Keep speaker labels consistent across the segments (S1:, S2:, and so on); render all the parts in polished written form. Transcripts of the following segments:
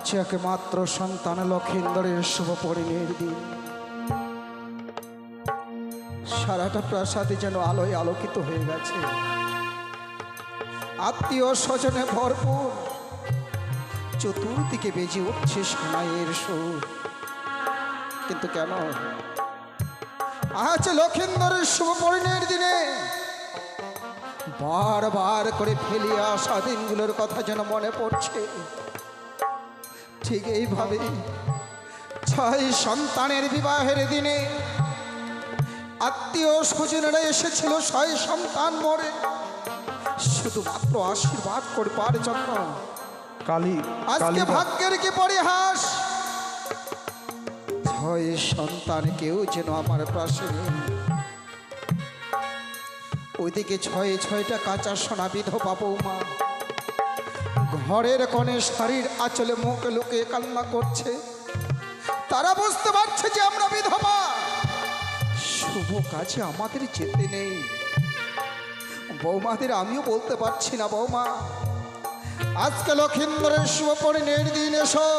S1: আজ একমাত্র সন্তান লক্ষিন্দরের শুভ পরিণয়ের দিন। সারাটা প্রাসাদে যেন আলোয় আলোকিত হয়ে গেছে, আত্মীয় স্বজনে ভরপুর, চতুর্দিকে বেজে উঠছে সোনাইয়ের সুর। কিন্তু কেন আজ লক্ষিন্দরের শুভ পরিণয়ের দিনে বারবার করে ফেলিয়া আসা দিনগুলোর কথা যেন মনে পড়ছে। ঠিক এইভাবে 6 সন্তানের বিবাহের দিনে আত্মীয় স্বজনেরা এসেছিল 6 সন্তান মরে শুধুমাত্র আশীর্বাদ করবার জন্য।
S2: কালী
S1: আজকে ভাগ্যের কি পরিহাস, 6 সন্তান কেউ যেন আমার পাশে নেই। ওইদিকে 6টা কাঁচা সোনা বিধবা বৌমা ঘরের কোণে শাড়ির আঁচলে মুখ লুকিয়ে কান্না করছে। তারা বুঝতে পারছে যে আমরা বিধবা, শুভ কাজে আমাদের যেতে নেই। বৌমাদের আমিও বলতে পারছি না, বৌমা আজকে লক্ষিন্দরের শুভ পরিণয়ের দিন, এসো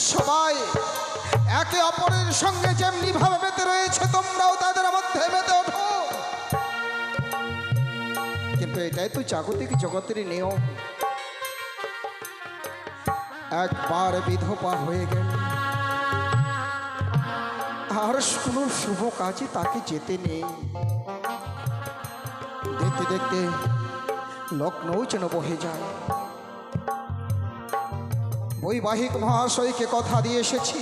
S1: সবাই একে অপরের সঙ্গে যেমনি ভাবে মেতে রয়েছে তোমরাও তাদের মধ্যে মেতে ওঠো। কিন্তু এটাই তো জাগতিক জগতের নিয়ম, একবার বিধবা হয়ে গেল আর কোনো শুভ কাজে তাকে যেতে নেই। দেখতে দেখতে লগ্নও যেন বহে যায়। বৈবাহিক মহাশয়কে কথা দিয়ে এসেছি,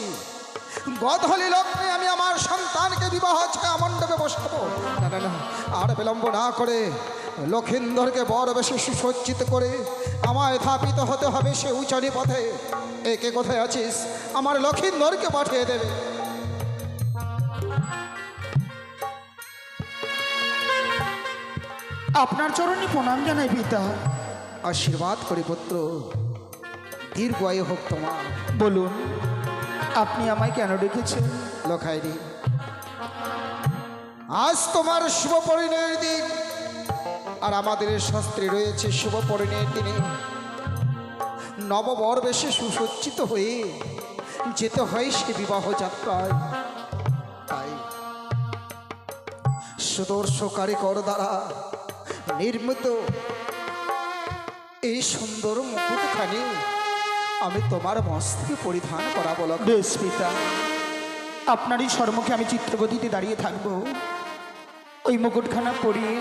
S1: গধূলি লগ্নে আমি আমার সন্তানকে বিবাহ ছায়া মণ্ডপে বসাবো। না না না, আর বিলম্ব না করে লক্ষিন্দরকে বড় বেশি সুসজ্জিত করে আমায় ধাপিত হতে হবে সে উচারি পথে। একে কোথায় আছিস, আমার লক্ষিন্দরকে পাঠিয়ে দেবে।
S2: আপনার চরণে প্রণাম জানাই পিতা।
S1: আশীর্বাদ করি পুত্র, দীর্ঘ আয়ু হোক তোমার।
S2: বলুন আপনি আমায় কেন ডেকেছেন?
S1: লখাইরি, আজ তোমার শুভ পরিণয়ের দিন, আর আমাদের শাস্ত্রে রয়েছে শুভ পরিণয়ের দিনে নববর বেশে সুসজ্জিত হয়ে যেতে হয় সে বিবাহ যাত্রায়। তাই সুদর্শ কারিগর দ্বারা নির্মিত এই সুন্দর মুকুটখানি আমি তোমার মস্তকে পরিধান করাবো।
S2: বেশ পিতা, আপনারই সম্মুখে আমি চিত্রগতিতে দাঁড়িয়ে থাকবো। ওই মুকুটখানা পরিয়ে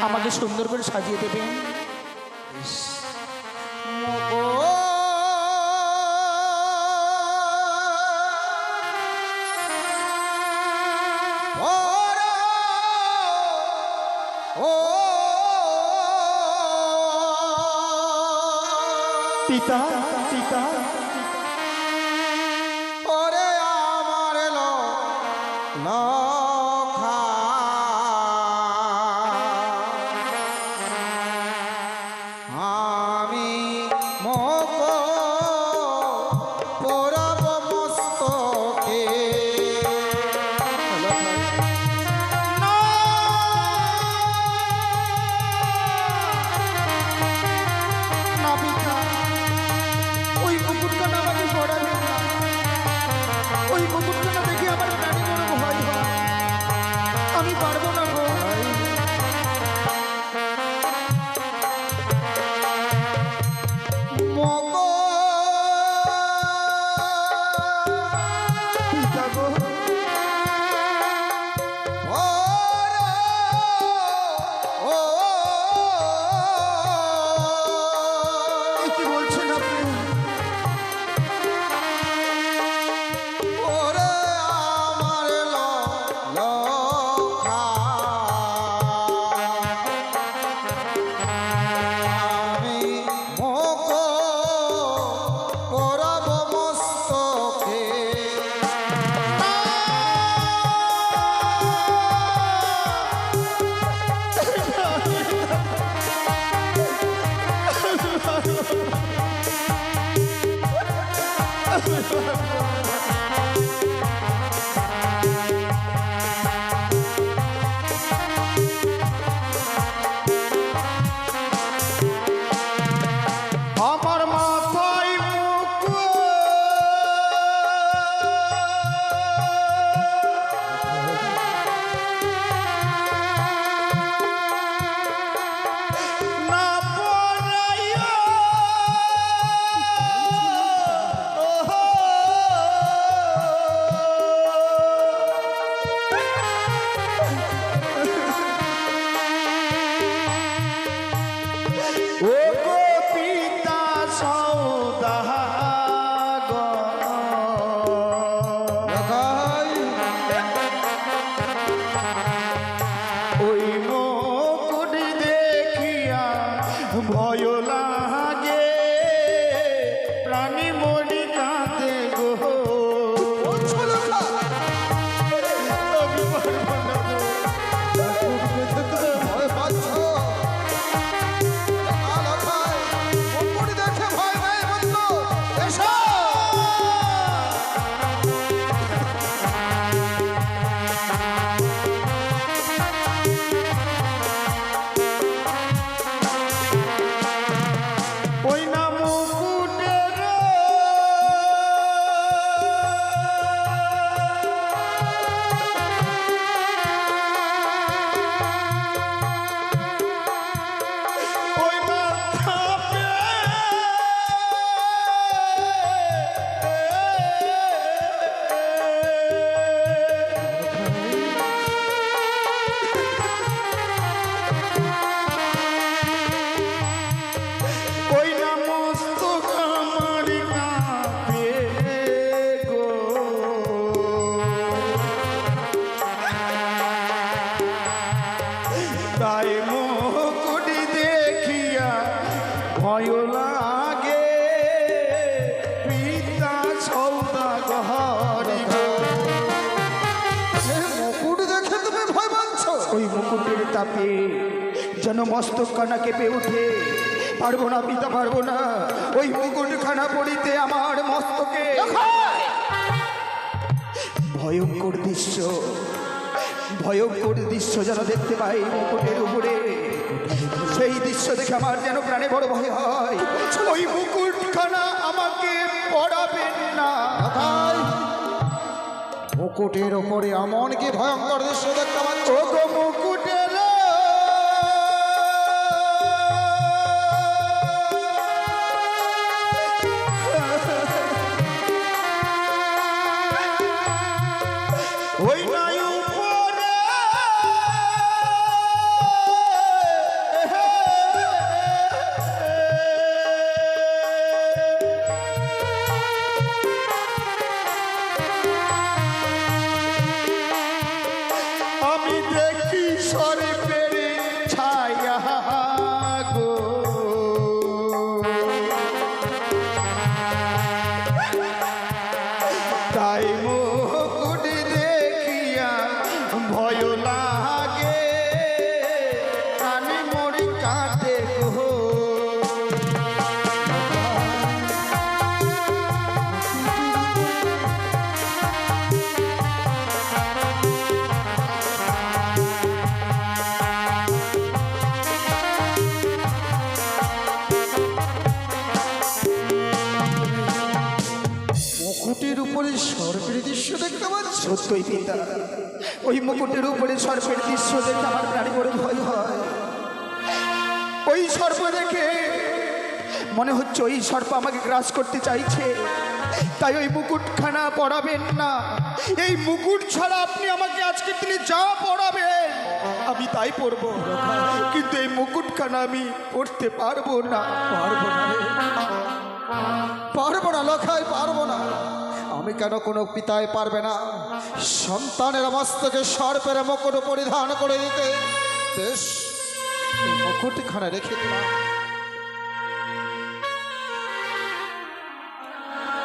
S2: আমাকে সুন্দর করে সাজিয়ে দেবেন। পিতা পিতা
S1: ওরে আমার লখা আমি মোক পরব মস্তকে।
S2: না পিতা, ওই মুকুটখানা আমার তাই মুকুটি দেখিয়া ভয় লাগে পিতা সৌদাগরি গো।
S1: মুকুট দেখে তুমি ভয় পাচ্ছো?
S2: ওই মুকুটের তাপে যেন মস্তক কানা কেঁপে ওঠে। পারবো না পিতা, পারবো না। ওই মুকুট খানা পড়িতে আমার মস্তকে ভয়ঙ্কর দৃশ্য, ভয়ঙ্কর দৃশ্য যেন দেখতে পাই মুকুটের উপরে। সেই দৃশ্য দেখে আমার যেন প্রাণে বড় ভয় হয়। ওই মুকুট খানা আমাকে পড়াবেন না।
S1: মুকুটের ওপরে এমন কি ভয়ঙ্কর দৃশ্য দেখতে পাচ্ছ?
S2: ও গো মুকুটের ওই নাই উপরে আমি দেখি সর্পের ছায়া গো। তাই মুকুট দেখিয়া ভয় লাগে আমি মরি কাঁদে গো।
S1: মুকুটের উপরে সর্পের দৃশ্য দেখতে পাচ্ছ?
S2: সত্যই পিতা, ওই মুকুটের উপরে সর্পের দৃশ্য দেখে আমার প্রাণী বড় ভয় হয়। ওই সর্প দেখে মনে হচ্ছে ওই সর্প আমাকে গ্রাস করতে চাইছে। তাই ওই মুকুটখানা পরাবেন না। এই মুকুট ছাড়া আপনি আমাকে আজকের দিনে যা পরাবেন আমি তাই পরব, কিন্তু এই মুকুটখানা আমি পরতে পারবো না।
S1: পারবো না রে। পারবো না লখাই, পারবো না। আমি কেন কোনো পিতাই পারবে না সন্তানের মস্তকে সর্পের মুকুট পরিধান করে দিতে? বেশ, এই মুকুটখানা রেখে দিলাম।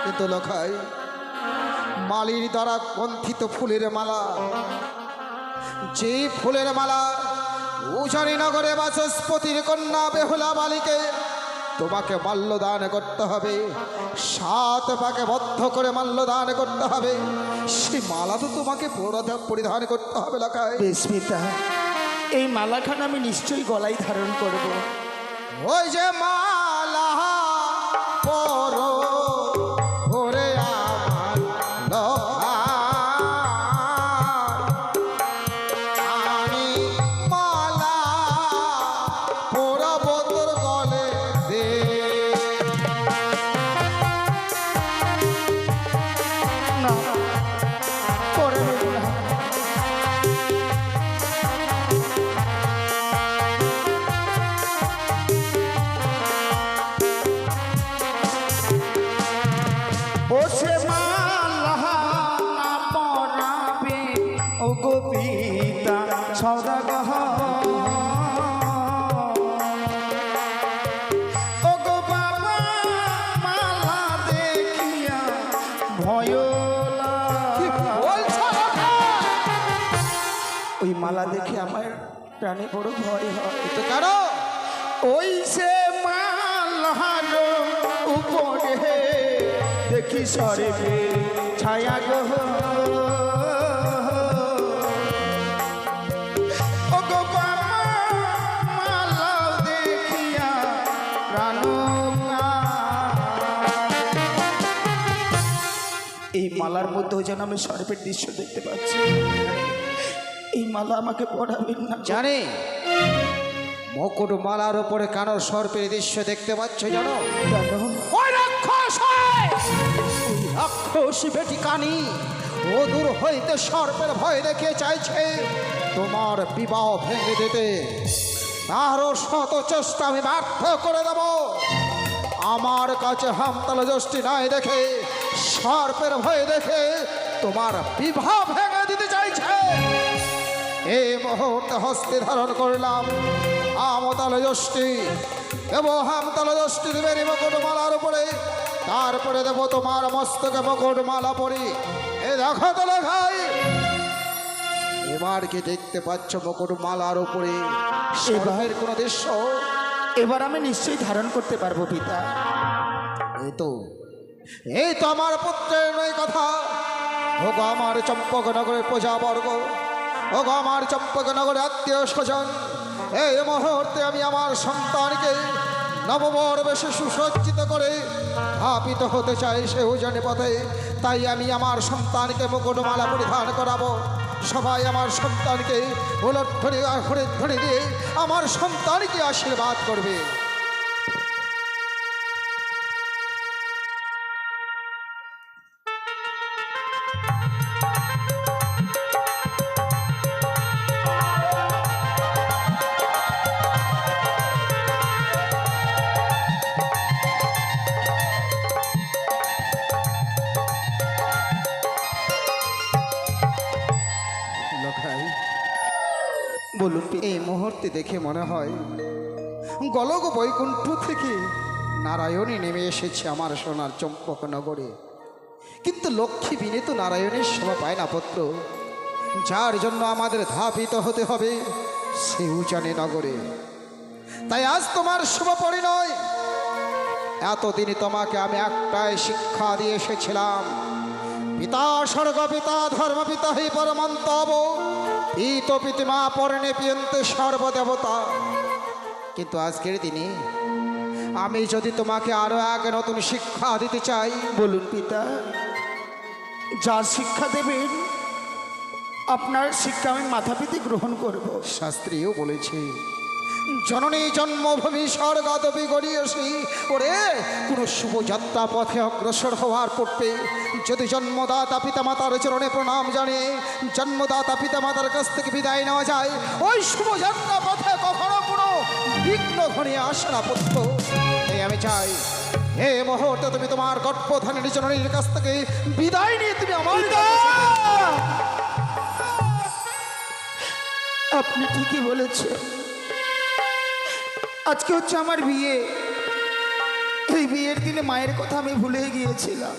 S1: কিন্তু লখাই, মালির দ্বারা গন্থিত ফুলের মালা, যে ফুলের মালা উজানি নগরে বাচস্পতির কন্যা বেহুলা বালিকে তোমাকে মাল্যদান করতে হবে, 7 পাকে বদ্ধ করে মাল্যদান করতে হবে, সেই মালা তো তোমাকে পরিধান করতে হবে লখাই।
S2: বেশ পিতা, এই মালাখানা আমি নিশ্চয়ই গলায় ধারণ করব।
S1: ওই যে মালা পরো ওরে আমার লখাই, আমি মালা পরাবো তোর গলে দে।
S2: না, পরে নেব না। বসে মালা না পরাবে ও গো পিতা সদাগর, ও গো বাবা মালা দেখিয়া ভয়
S1: কি
S2: লাগে।
S1: বলছো লখাই?
S2: ওই মালা দেখে আমার প্রাণে বড় ভয় হয়।
S1: তো কেন?
S2: ওই সে মালার উপরে দেখি সর্বে ছায়া গো। ও গো বাবা মালা দেখিয়া প্রাণ এই মালার মধ্যেও যেন আমি সর্পের দৃশ্য দেখতে পাচ্ছি। এই মালা আমাকে পড়াবেন না।
S1: জানি মুকুট মালার উপরে কেন সর্পের দৃশ্য দেখতে পাচ্ছ জানো?
S2: কেন?
S1: ওই রাক্ষস হয়! ওই রাক্ষস বেটি কানি অদূর হইতে সর্পের ভয় দেখে চাইছে তোমার বিবাহ ভেঙে দিতে। তারও শত চেষ্টা আমি ব্যর্থ করে দেব। আমার কাছে হামতাল যষ্টি নাই দেখে, সর্পের ভয় দেখে তোমার বিবাহ ভেঙে দিতে চাইছে। এই মুহূর্তে হস্তে ধারণ করলাম আমতল যষ্টি দেব হামতল যষ্টি দেবের মুকুটমালার উপরে, তারপরে দেব তোমার মস্তকে মুকুটমালা পরি। এ দেখো তো লেখাই, এবার কি দেখতে পাচ্ছ মুকুটমালার উপরে এবার কোনো দৃশ্য?
S2: এবার আমি নিশ্চয়ই ধারণ করতে পারবো পিতা।
S1: এই তো আমার পুত্রের নয় কথা। ও গো আমার চম্পকনগরের প্রজাবর্গ, ও গো আমার চম্পকনগরের আত্মীয় স্বজন, এই মুহূর্তে আমি আমার সন্তানকে নববর বেশে সুসজ্জিত করে স্থাপিত হতে চাই সে উজানি পথে। তাই আমি আমার সন্তানকে মুকুটমালা পরিধান করাবো। সবাই আমার সন্তানকে উলধ্বনি আর হরিধ্বনি দিয়ে আমার সন্তানকে আশীর্বাদ করবে।
S2: বলুন পিতা।
S1: এই মুহূর্তে দেখে মনে হয় গলগ বৈকুণ্ঠ থেকে নারায়ণী নেমে এসেছে আমার সোনার চম্পকনগরে। কিন্তু লক্ষ্মী বিনে তো নারায়ণের শোভা পায় না পুত্র, যার জন্য আমাদের ধাপিত হতে হবে সে উজানি নগরে। তাই আজ তোমার শুভ পরিণয়। এতদিনে তোমাকে আমি একটাই শিক্ষা দিয়ে এসেছিলাম, পিতা স্বর্গ পিতা ধর্ম পিতা হি পরমন্তব পিত পিতিমা পরণে পিয়ন্তে সর্বদেবতা। কিন্তু আজকের দিনে আমি যদি তোমাকে আরো এক নতুন শিক্ষা দিতে চাই।
S2: বলুন পিতা, যা শিক্ষা দেবেন আপনার শিক্ষা আমি মাথা পেতে গ্রহণ করব।
S1: শাস্ত্রীও বলেছে জননী জন্মভূমি স্বর্গাদপি গড়িয়েছি। ওরে কোনো শুভযাত্রা পথে অগ্রসর হওয়ার পূর্বে যদি জন্মদাতা পিতামাতার চরণে প্রণাম জানিয়ে জন্মদাতা পিতামাতার কাছ থেকে বিদায় নেওয়া যায়, ওই শুভযাত্রা পথে কখনো কোনো বিঘ্ন ঘনিয়ে আসে না পুত্র। তাই আমি চাই এই মুহূর্তে তুমি তোমার গর্ভধারিণী জননীর কাছ থেকে বিদায় নিয়ে তুমি আমার
S2: আপনি ঠিকই বলেছেন। আজকে হচ্ছে আমার বিয়ে। এই বিয়ের দিনে মায়ের কথা আমি ভুলে গিয়েছিলাম।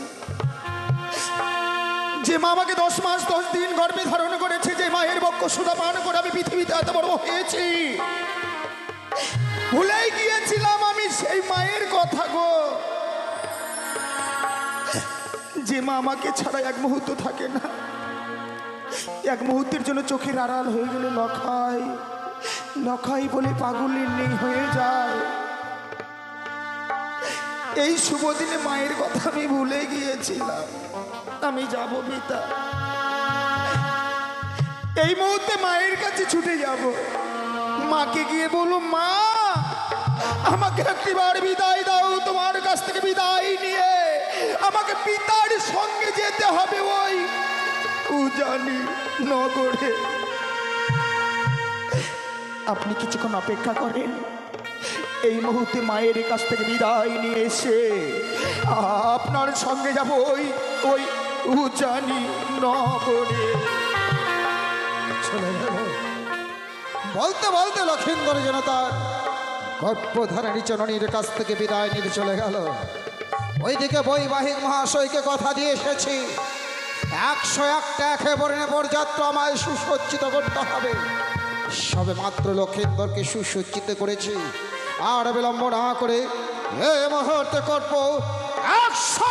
S2: যে মা আমাকে 10 মাস 10 দিন গর্ভে ধারণ করেছে, যে মায়ের বক্ষ সুধা পান করে আমি পৃথিবীতে এত বড় হয়েছি, ভুলেই গিয়েছিলাম আমি সেই মায়ের কথা গো। যে মা আমাকে ছাড়া এক মুহূর্ত থাকে না, এক মুহূর্তের জন্য চোখের আড়াল হয়ে গেলে লখাই লখাই বলে পাগলের নেই হয়ে যায়। এই শুভ দিনে মায়ের কথা আমি ভুলে গিয়েছিলাম। আমি যাব পিতা, এই মুহূর্তে মায়ের কাছে ছুটে যাব। মাকে গিয়ে বলো, মা আমাকে একটিবার বিদায় দাও, তোমার কাছ থেকে বিদায় নিয়ে আমাকে পিতার সঙ্গে যেতে হবে ওই উজানি নগরে। আপনি কিছুক্ষণ অপেক্ষা করেন, এই মুহূর্তে মায়ের কাছ থেকে বিদায় নিয়ে এসে আপনার সঙ্গে যাব ওই ওই উজানি নগরে।
S1: চলে গেল। বলতে বলতে লক্ষিন্দর যেন তার গর্ভধারিণী জননীর কাছ থেকে বিদায় নিতে চলে গেল। ওইদিকে বৈবাহিক মহাশয়কে কথা দিয়ে এসেছি, 101টা একেবারে বরযাত্রা আমায় সুসজ্জিত করতে হবে। সবে মাত্র লক্ষিন্দরকে সুসজ্জিত করেছি, আর বিলম্ব না করে এই মুহূর্তে করবো 100